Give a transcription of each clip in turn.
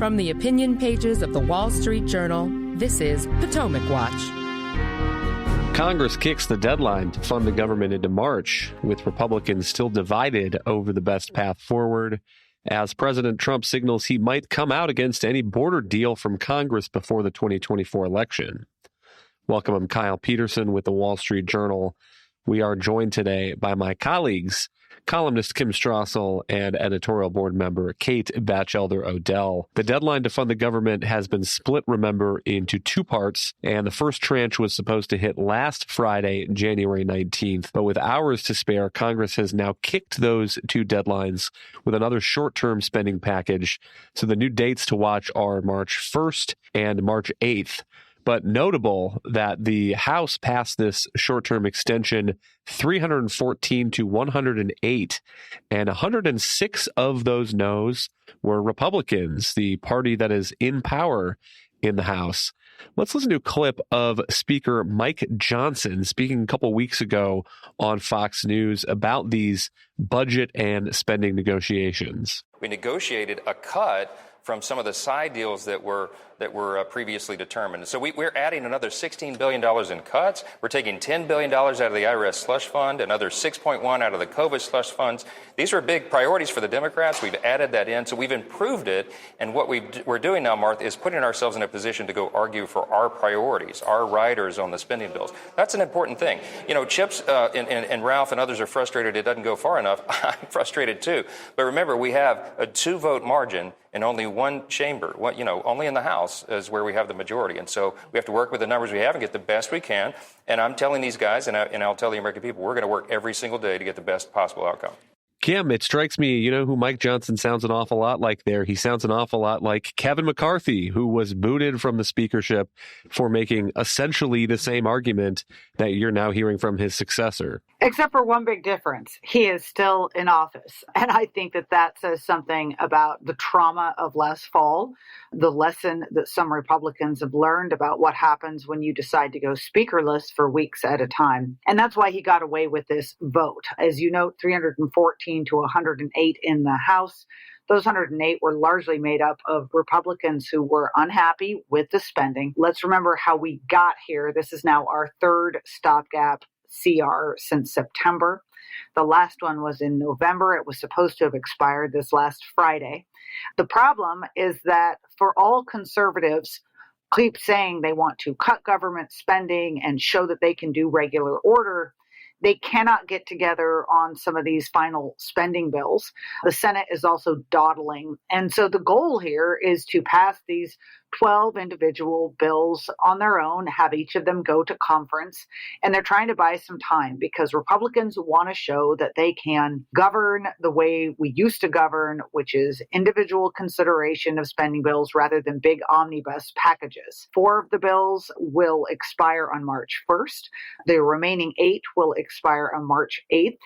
From the opinion pages of the Wall Street Journal, this is Potomac Watch. Congress kicks the deadline to fund the government into March, with Republicans still divided over the best path forward, as President Trump signals he might come out against any border deal from Congress before the 2024 election. Welcome, I'm Kyle Peterson with the Wall Street Journal. We are joined today by my colleagues, columnist Kim Strassel and editorial board member Kate Batchelder-Odell. The deadline to fund the government has been split, remember, into two parts, and the first tranche was supposed to hit last Friday, January 19th. But with hours to spare, Congress has now kicked those two deadlines with another short-term spending package. So the new dates to watch are March 1st and March 8th. But notable that the House passed this short-term extension 314 to 108, and 106 of those no's were Republicans, the party that is in power in the House. Let's listen to a clip of Speaker Mike Johnson speaking a couple weeks ago on Fox News about these budget and spending negotiations. We negotiated a cut from some of the side deals that were previously determined. So we're adding another $16 billion in cuts. We're taking $10 billion out of the IRS slush fund, another $6.1 out of the COVID slush funds. These are big priorities for the Democrats. We've added that in, so we've improved it. And what we're doing now, Martha, is putting ourselves in a position to go argue for our priorities, our riders on the spending bills. That's an important thing. You know, Chips and Ralph and others are frustrated it doesn't go far enough. I'm frustrated too. But remember, we have a 2-vote margin in only one chamber. Only in the House is where we have the majority. And so we have to work with the numbers we have and get the best we can. And I'm telling these guys, and I'll tell the American people, we're going to work every single day to get the best possible outcome. Kim, it strikes me, you know who Mike Johnson sounds an awful lot like there? He sounds an awful lot like Kevin McCarthy, who was booted from the speakership for making essentially the same argument that you're now hearing from his successor. Except for one big difference. He is still in office. And I think that says something about the trauma of last fall, the lesson that some Republicans have learned about what happens when you decide to go speakerless for weeks at a time. And that's why he got away with this vote. As you note, 314 to 108 in the House. Those 108 were largely made up of Republicans who were unhappy with the spending. Let's remember how we got here. This is now our third stopgap CR since September. The last one was in November. It was supposed to have expired this last Friday. The problem is that for all conservatives keep saying they want to cut government spending and show that they can do regular order, they cannot get together on some of these final spending bills. The Senate is also dawdling. And so the goal here is to pass these 12 individual bills on their own, have each of them go to conference. And they're trying to buy some time because Republicans want to show that they can govern the way we used to govern, which is individual consideration of spending bills rather than big omnibus packages. 4 of the bills will expire on March 1st. The remaining 8 will expire on March 8th.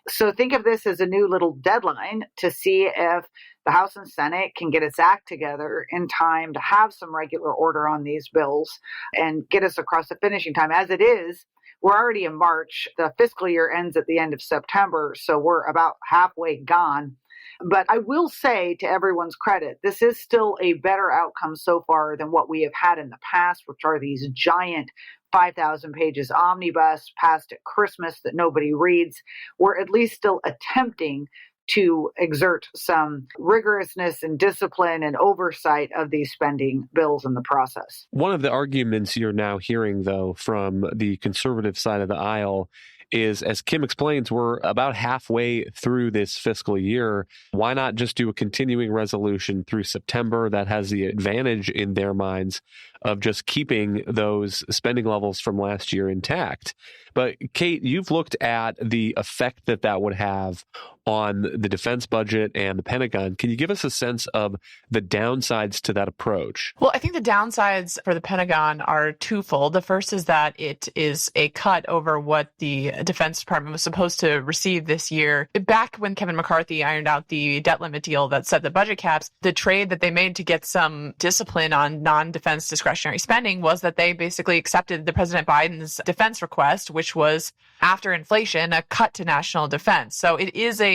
So think of this as a new little deadline to see if the House and Senate can get its act together in time to have some regular order on these bills and get us across the finishing time. As it is, we're already in March. The fiscal year ends at the end of September, so we're about halfway gone. But I will say, to everyone's credit, this is still a better outcome so far than what we have had in the past, which are these giant 5,000 pages omnibus passed at Christmas that nobody reads. We're at least still attempting to exert some rigorousness and discipline and oversight of these spending bills in the process. One of the arguments you're now hearing, though, from the conservative side of the aisle is, as Kim explains, we're about halfway through this fiscal year. Why not just do a continuing resolution through September that has the advantage in their minds of just keeping those spending levels from last year intact? But Kate, you've looked at the effect that would have on the defense budget and the Pentagon. Can you give us a sense of the downsides to that approach? Well, I think the downsides for the Pentagon are twofold. The first is that it is a cut over what the Defense Department was supposed to receive this year. Back when Kevin McCarthy ironed out the debt limit deal that set the budget caps, the trade that they made to get some discipline on non-defense discretionary spending was that they basically accepted the President Biden's defense request, which was, after inflation, a cut to national defense. So it is a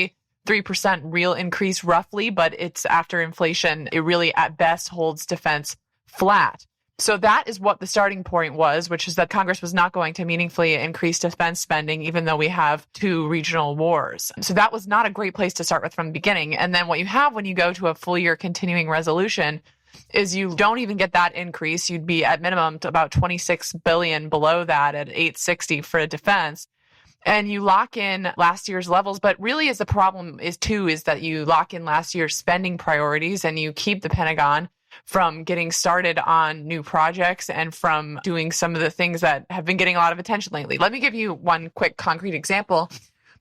3% real increase roughly, but it's after inflation. It really at best holds defense flat. So that is what the starting point was, which is that Congress was not going to meaningfully increase defense spending, even though we have 2 regional wars. So that was not a great place to start with from the beginning. And then what you have when you go to a full year continuing resolution is you don't even get that increase. You'd be at minimum to about $26 billion below that at $860 for defense. And you lock in last year's levels. But really is the problem is that you lock in last year's spending priorities and you keep the Pentagon from getting started on new projects and from doing some of the things that have been getting a lot of attention lately. Let me give you one quick concrete example.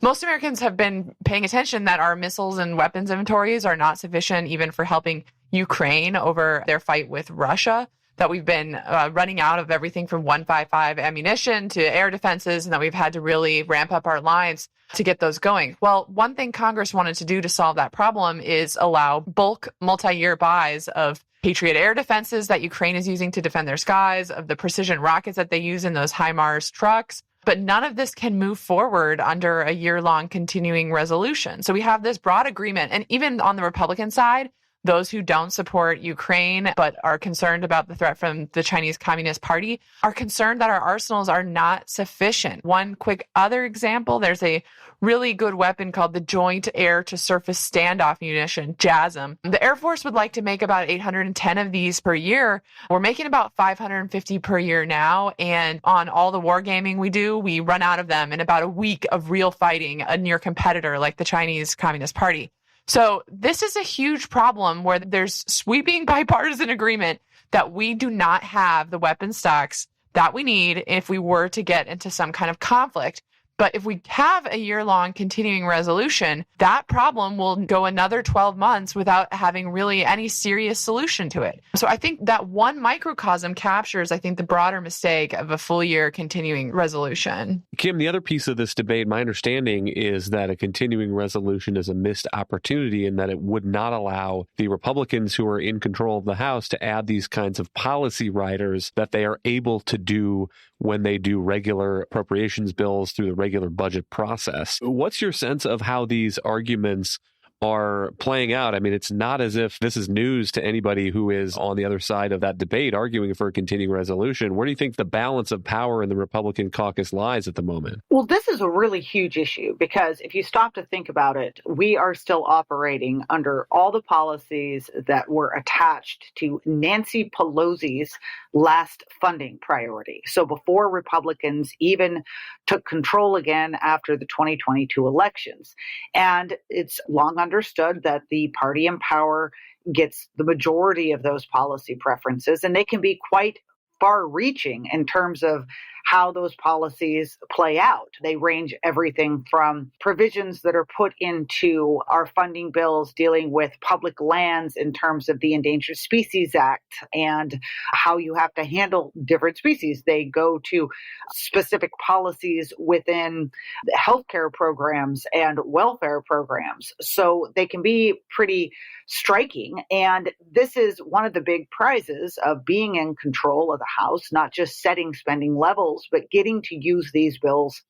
Most Americans have been paying attention that our missiles and weapons inventories are not sufficient even for helping Ukraine over their fight with Russia, that we've been running out of everything from 155 ammunition to air defenses, and that we've had to really ramp up our lines to get those going. Well, one thing Congress wanted to do to solve that problem is allow bulk multi-year buys of Patriot air defenses that Ukraine is using to defend their skies, of the precision rockets that they use in those HIMARS trucks. But none of this can move forward under a year-long continuing resolution. So we have this broad agreement. And even on the Republican side, those who don't support Ukraine but are concerned about the threat from the Chinese Communist Party are concerned that our arsenals are not sufficient. One quick other example, there's a really good weapon called the Joint Air-to-Surface Standoff Munition, JASSM. The Air Force would like to make about 810 of these per year. We're making about 550 per year now, and on all the wargaming we do, we run out of them in about a week of real fighting a near competitor like the Chinese Communist Party. So this is a huge problem where there's sweeping bipartisan agreement that we do not have the weapon stocks that we need if we were to get into some kind of conflict. But if we have a year-long continuing resolution, that problem will go another 12 months without having really any serious solution to it. So I think that one microcosm captures, I think, the broader mistake of a full year continuing resolution. Kim, the other piece of this debate, my understanding is that a continuing resolution is a missed opportunity and that it would not allow the Republicans who are in control of the House to add these kinds of policy riders that they are able to do when they do regular appropriations bills through the regular budget process. What's your sense of how these arguments are playing out? I mean, it's not as if this is news to anybody who is on the other side of that debate arguing for a continuing resolution. Where do you think the balance of power in the Republican caucus lies at the moment? Well, this is a really huge issue because if you stop to think about it, we are still operating under all the policies that were attached to Nancy Pelosi's last funding priority. So before Republicans even took control again after the 2022 elections. And it's long understood that the party in power gets the majority of those policy preferences, and they can be quite far-reaching in terms of how those policies play out. They range everything from provisions that are put into our funding bills dealing with public lands in terms of the Endangered Species Act and how you have to handle different species. They go to specific policies within healthcare programs and welfare programs. So they can be pretty striking. And this is one of the big prizes of being in control of the House, not just setting spending levels, but getting to use these bills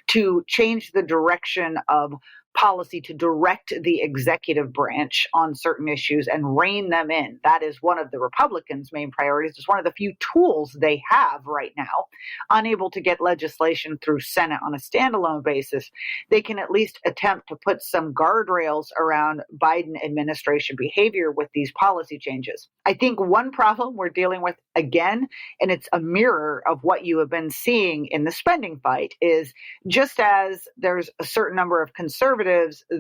to change the direction of policy, to direct the executive branch on certain issues and rein them in. That is one of the Republicans' main priorities. It's one of the few tools they have right now. Unable to get legislation through Senate on a standalone basis, they can at least attempt to put some guardrails around Biden administration behavior with these policy changes. I think one problem we're dealing with again, and it's a mirror of what you have been seeing in the spending fight, is just as there's a certain number of conservatives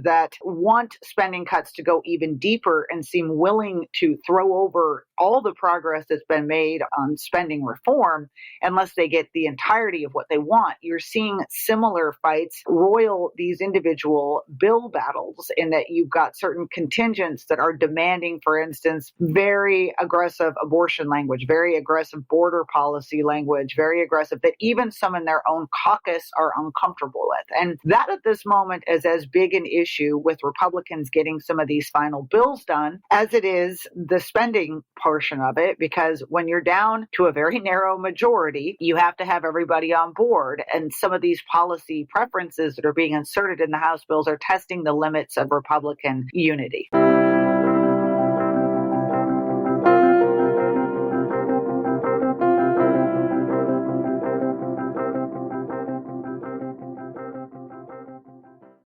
that want spending cuts to go even deeper and seem willing to throw over all the progress that's been made on spending reform unless they get the entirety of what they want. You're seeing similar fights roil these individual bill battles in that you've got certain contingents that are demanding, for instance, very aggressive abortion language, very aggressive border policy language, very aggressive that even some in their own caucus are uncomfortable with. And that at this moment is as big an issue with Republicans getting some of these final bills done as it is the spending portion of it, because when you're down to a very narrow majority, you have to have everybody on board. And some of these policy preferences that are being inserted in the House bills are testing the limits of Republican unity.